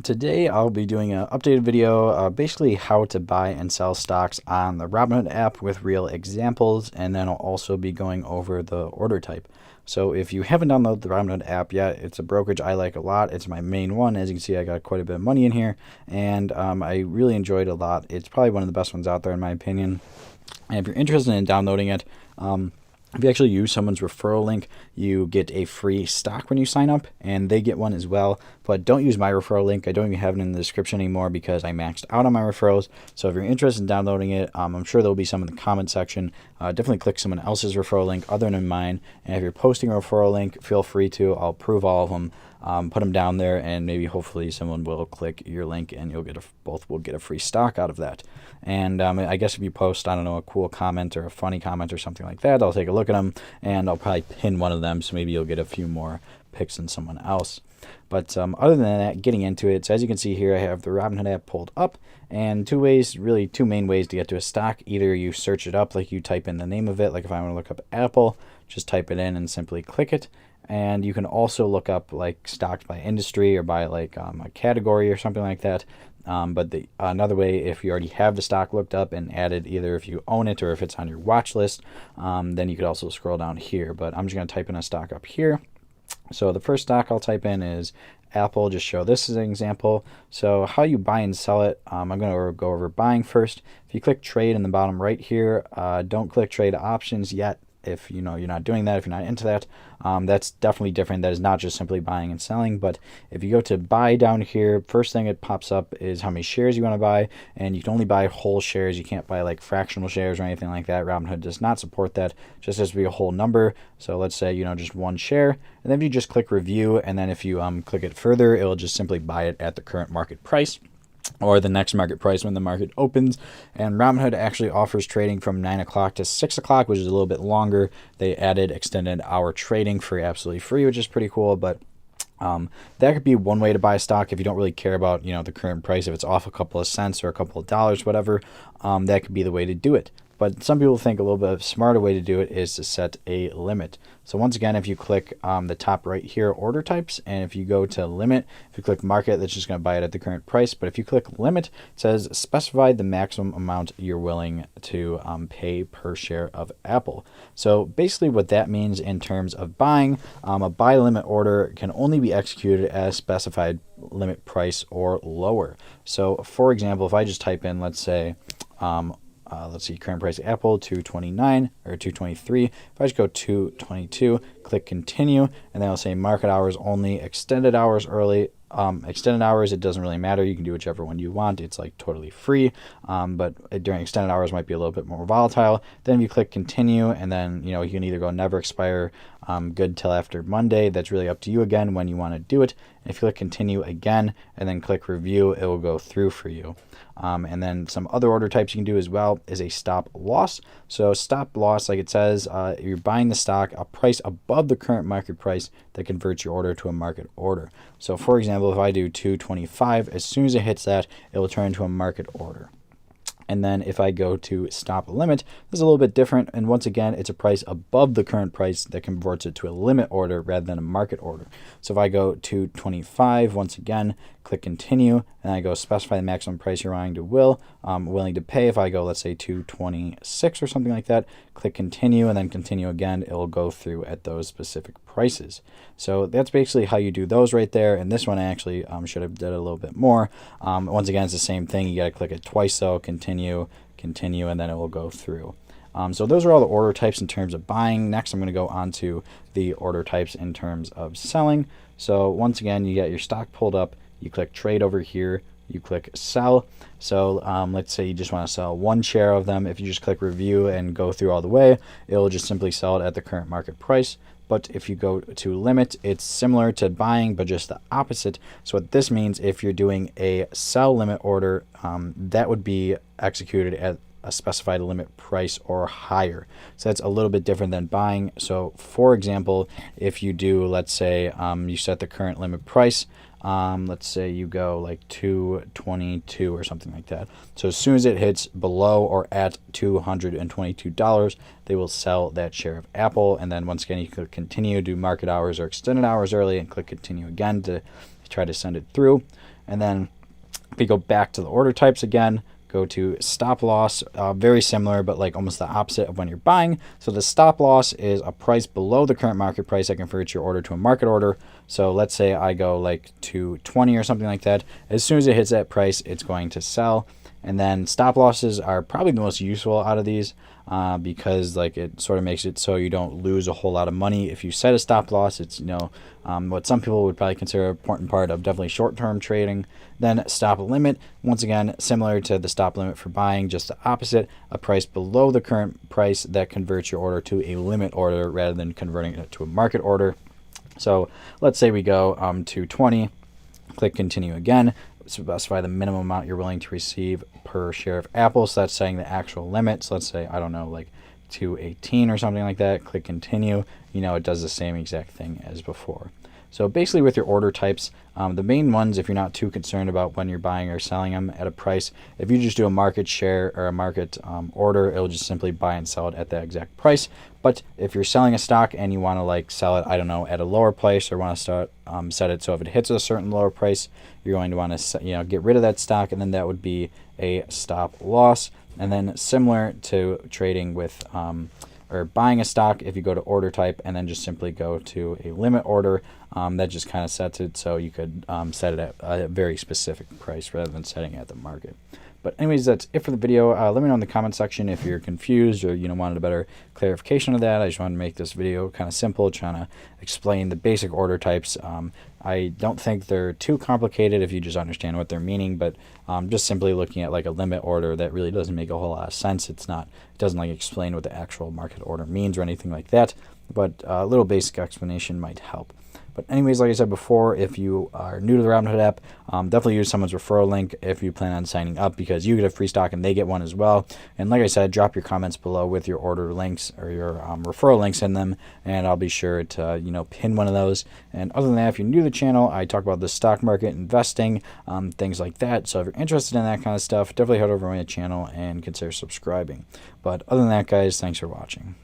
Today I'll be doing an updated video, basically how to buy and sell stocks on the Robinhood app with real examples, and then I'll also be going over the order type. So if you haven't downloaded the Robinhood app yet, it's a brokerage I like a lot. It's my main one. As you can see, I got quite a bit of money in here, and I really enjoyed it a lot. It's probably one of the best ones out there in my opinion. And if you're interested in downloading it, if you actually use someone's referral link, you get a free stock when you sign up, and they get one as well. But don't use my referral link. I don't even have it in the description anymore because I maxed out on my referrals. So if you're interested in downloading it, I'm sure there'll be some in the comment section. Definitely click someone else's referral link other than mine. And if you're posting a referral link, feel free to. I'll approve all of them. Put them down there, and maybe hopefully someone will click your link, and you'll get both will get a free stock out of that. And I guess if you post, I don't know, a cool comment or a funny comment or something like that, I'll take a look at them, and I'll probably pin one of them, so maybe you'll get a few more picks than someone else. But other than that, getting into it, so as you can see here, I have the Robinhood app pulled up, and two main ways to get to a stock. Either you search it up, like you type in the name of it, like if I want to look up Apple, just type it in and simply click it. And you can also look up like stocks by industry or by like a category or something like that. But another way, if you already have the stock looked up and added, either if you own it or if it's on your watch list, then you could also scroll down here. But I'm just going to type in a stock up here. So the first stock I'll type in is Apple. Just show this as an example. So how you buy and sell it, I'm going to go over buying first. If you click trade in the bottom right here, don't click trade options yet. If you're not doing that, if you're not into that, that's definitely different. That is not just simply buying and selling. But if you go to buy down here, first thing it pops up is how many shares you want to buy, and you can only buy whole shares. You can't buy like fractional shares or anything like that. Robinhood does not support that. Just has to be a whole number. So let's say just one share, and then if you just click review, and then if you click it further, it will just simply buy it at the current market price, or the next market price when the market opens. And Robinhood actually offers trading from 9 o'clock to 6 o'clock, which is a little bit longer. They added extended hour trading for absolutely free, which is pretty cool. But that could be one way to buy a stock if you don't really care about the current price. If it's off a couple of cents or a couple of dollars, whatever, that could be the way to do it. But some people think a little bit of a smarter way to do it is to set a limit. So once again, if you click the top right here, order types, and if you go to limit, if you click market, that's just going to buy it at the current price. But if you click limit, it says specify the maximum amount you're willing to pay per share of Apple. So basically what that means in terms of buying, a buy limit order can only be executed at a specified limit price or lower. So for example, if I just type in, let's say, let's see, current price of Apple, 229 or 223. If I just go 222, click continue, and then I'll say market hours only, extended hours early. Extended hours, it doesn't really matter. You can do whichever one you want. It's like totally free. But during extended hours might be a little bit more volatile. Then if you click continue, and then you can either go never expire, good till after Monday. That's really up to you again when you want to do it. And if you click continue again and then click review, it will go through for you. And then some other order types you can do as well is a stop loss. So stop loss, like it says, you're buying the stock a price above the current market price that converts your order to a market order. So for example, if I do 225, as soon as it hits that, it will turn into a market order. And then if I go to stop limit, this is a little bit different. And once again, it's a price above the current price that converts it to a limit order rather than a market order. So if I go to 25, once again, click continue, and I go specify the maximum price you're willing to pay. If I go, let's say 226 or something like that, click continue, and then continue again, it will go through at those specific prices. So that's basically how you do those right there. And this one I actually should have did a little bit more. Once again, it's the same thing. You got to click it twice, though. Continue, and then it will go through. So those are all the order types in terms of buying. Next, I'm going to go on to the order types in terms of selling. So once again, you get your stock pulled up. You click trade over here. You click sell. So let's say you just want to sell one share of them. If you just click review and go through all the way, it'll just simply sell it at the current market price. But if you go to limit, it's similar to buying, but just the opposite. So what this means, if you're doing a sell limit order, that would be executed at a specified limit price or higher. So that's a little bit different than buying. So for example, if you do, let's say you set the current limit price, let's say you go like 222 or something like that. So as soon as it hits below or at $222, they will sell that share of Apple. And then once again, you could continue, do market hours or extended hours early, and click continue again to try to send it through. And then if we go back to the order types again, go to stop loss, very similar, but like almost the opposite of when you're buying. So the stop loss is a price below the current market price that converts your order to a market order. So let's say I go like to 20 or something like that. As soon as it hits that price, it's going to sell. And then stop losses are probably the most useful out of these because like it sort of makes it so you don't lose a whole lot of money if you set a stop loss. It's what some people would probably consider an important part of definitely short-term trading. Then stop limit, once again similar to the stop limit for buying, just the opposite, a price below the current price that converts your order to a limit order rather than converting it to a market order. So let's say we go to 20, click continue again, specify the minimum amount you're willing to receive per share of Apple. So that's setting the actual limit. So let's say, I don't know, like 218 or something like that. Click continue. It does the same exact thing as before. So basically with your order types, the main ones, if you're not too concerned about when you're buying or selling them at a price, if you just do a market share or a market order, it'll just simply buy and sell it at that exact price. But if you're selling a stock and you want to like sell it, I don't know, at a lower price, or want to start set it so if it hits a certain lower price, you're going to want to get rid of that stock, and then that would be a stop loss. And then similar to trading with or buying a stock, if you go to order type and then just simply go to a limit order, that just kind of sets it so you could set it at a very specific price rather than setting it at the market. But anyways, that's it for the video. Let me know in the comment section if you're confused or wanted a better clarification of that. I just wanted to make this video kind of simple, trying to explain the basic order types. I don't think they're too complicated if you just understand what they're meaning, but just simply looking at like a limit order, that really doesn't make a whole lot of sense. It doesn't like explain what the actual market order means or anything like that, but a little basic explanation might help. But anyways, like I said before, if you are new to the Robinhood app, definitely use someone's referral link if you plan on signing up, because you get a free stock and they get one as well. And like I said, drop your comments below with your order links or your referral links in them, and I'll be sure to pin one of those. And other than that, if you're new to the channel, I talk about the stock market, investing, things like that. So if you're interested in that kind of stuff, definitely head over to my channel and consider subscribing. But other than that, guys, thanks for watching.